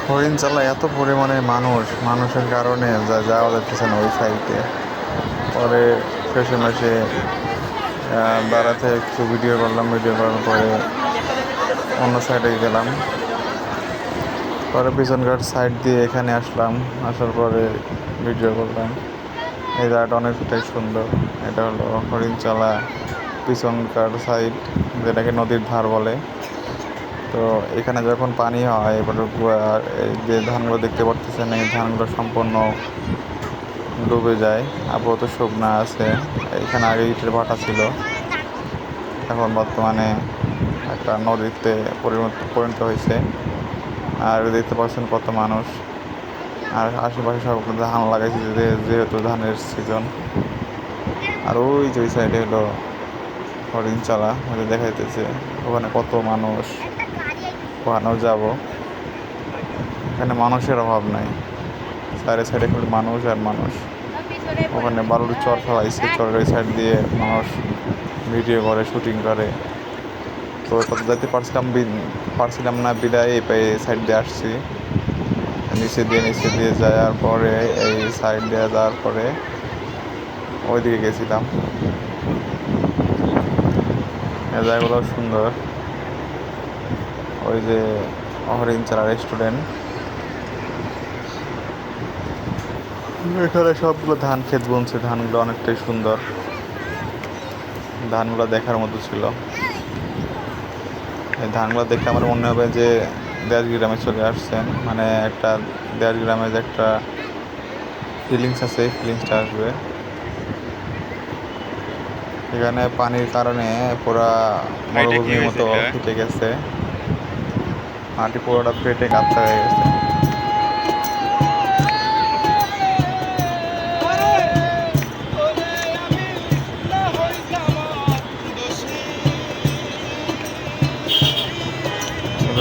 হরিণ চালায় এত পরিমাণে মানুষের কারণে যাওয়া যাচ্ছে না ওই সাইডে। পরে শেষে মেশে দাঁড়াতে একটু ভিডিও করলাম, ভিডিও করার পরে অন্য সাইডে গেলাম। পরে পিছনকার সাইড দিয়ে এখানে আসলাম, আসার পরে ভিডিও করলাম। এই জায়গাটা অনেকটাই সুন্দর। এটা হলো হরিণচালা পিছনকার সাইড, যেটাকে নদীর ধার বলে। তো এখানে যখন পানি হয় এবার এই যে ধানগুলো দেখতে পাচ্ছেন, এই ধানগুলো সম্পূর্ণ ডুবে যায়। আপাতত শুকনা আছে। এখানে আগে ইটের ভাটা ছিল, এখন বর্তমানে একটা নদীতে পরিণত হয়েছে। আর দেখতে পাচ্ছেন কত মানুষ, আর আশেপাশে সব ধান লাগাইছে যেহেতু ধানের সিজন। আর ওই যে ওই সাইডে হলো হরিণচালা, দেখা যাইতেছে ওখানে কত মানুষ। ওখানেও যাব, এখানে মানুষের অভাব নাই, সাইডে সাইডে খালি মানুষ আর মানুষ। ওখানে বালুর চর ফেলাইছে, চরের ওই সাইড দিয়ে মানুষ ভিডিও করে, শুটিং করে। তো তত যেতে পারছিলাম না, বিদায় এই সাইড দিয়ে আসছি। নিচে দিয়ে যাওয়ার পরে এই সাইড দিয়ে যাওয়ার পরে ওইদিকে গেছিলাম। এই জায়গাগুলো সুন্দর। ওই যে হরিণচালা রেস্টুরেন্ট, এখানে সবগুলো ধান ক্ষেত বুনছে। ধানগুলো অনেকটাই সুন্দর, ধানগুলো দেখার মতো ছিল। এই ধানগুলো দেখে আমার মনে হবে যে দেশ গ্রামে চলে আসছেন, মানে একটা দেশ গ্রামে যে একটা ফিলিংস আছে, এই ফিলিংসটা আসবে। এখানে পানির কারণে পুরা মরুভূমির মতো ফেটে গেছে, মাটি পুরোটা ফেটে কাঁচা হয়ে গেছে।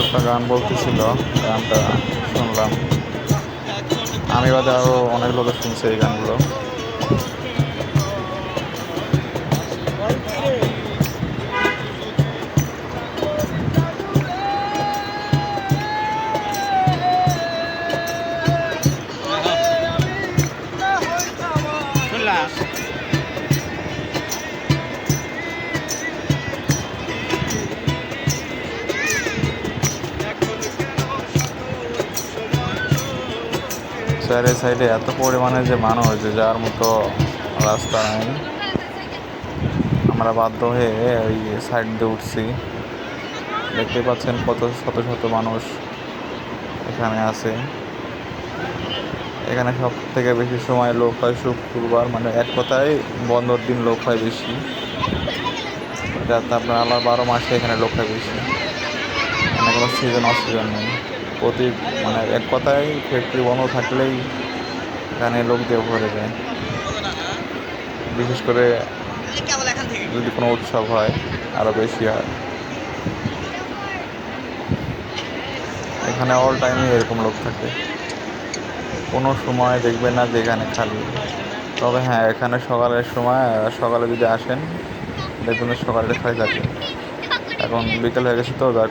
একটা গান বলতেছিল, গানটা শুনলাম আমি, বাদে আরও অনেক লোক শুনছে এই গানগুলো। চারের সাইডে এত পরিমাণে যে মানুষ, যে যাওয়ার মতো রাস্তা নাই। আমরা বাধ্য হয়ে ওই সাইড দিয়ে উঠছি। দেখতে পাচ্ছেন কত শত শত মানুষ এখানে আছে। এখানে সব থেকে বেশি সময় লোক হয় শুক্রবার, মানে এক কথায় বন্ধর দিন লোক হয় বেশি। যাতে আপনার আবার 12 মাসে এখানে লোক হয় বেশি, মানে কোনো সিজন অসিজন নেই। মানে এক কথায় ফ্যাক্টরি বন্ধ থাকলেই এখানে লোক দিয়ে ভরে যায়। বিশেষ করে যদি কোনো উৎসব হয় আরও বেশি হয়। এখানে অল টাইমই এরকম লোক থাকে, কোনো সময় দেখবেন না যে এখানে খালি। তবে হ্যাঁ, এখানে সকালে যদি আসেন দেখবেন সকালে খালি থাকে। এখন বিকেল হয়ে গেছে, তো যার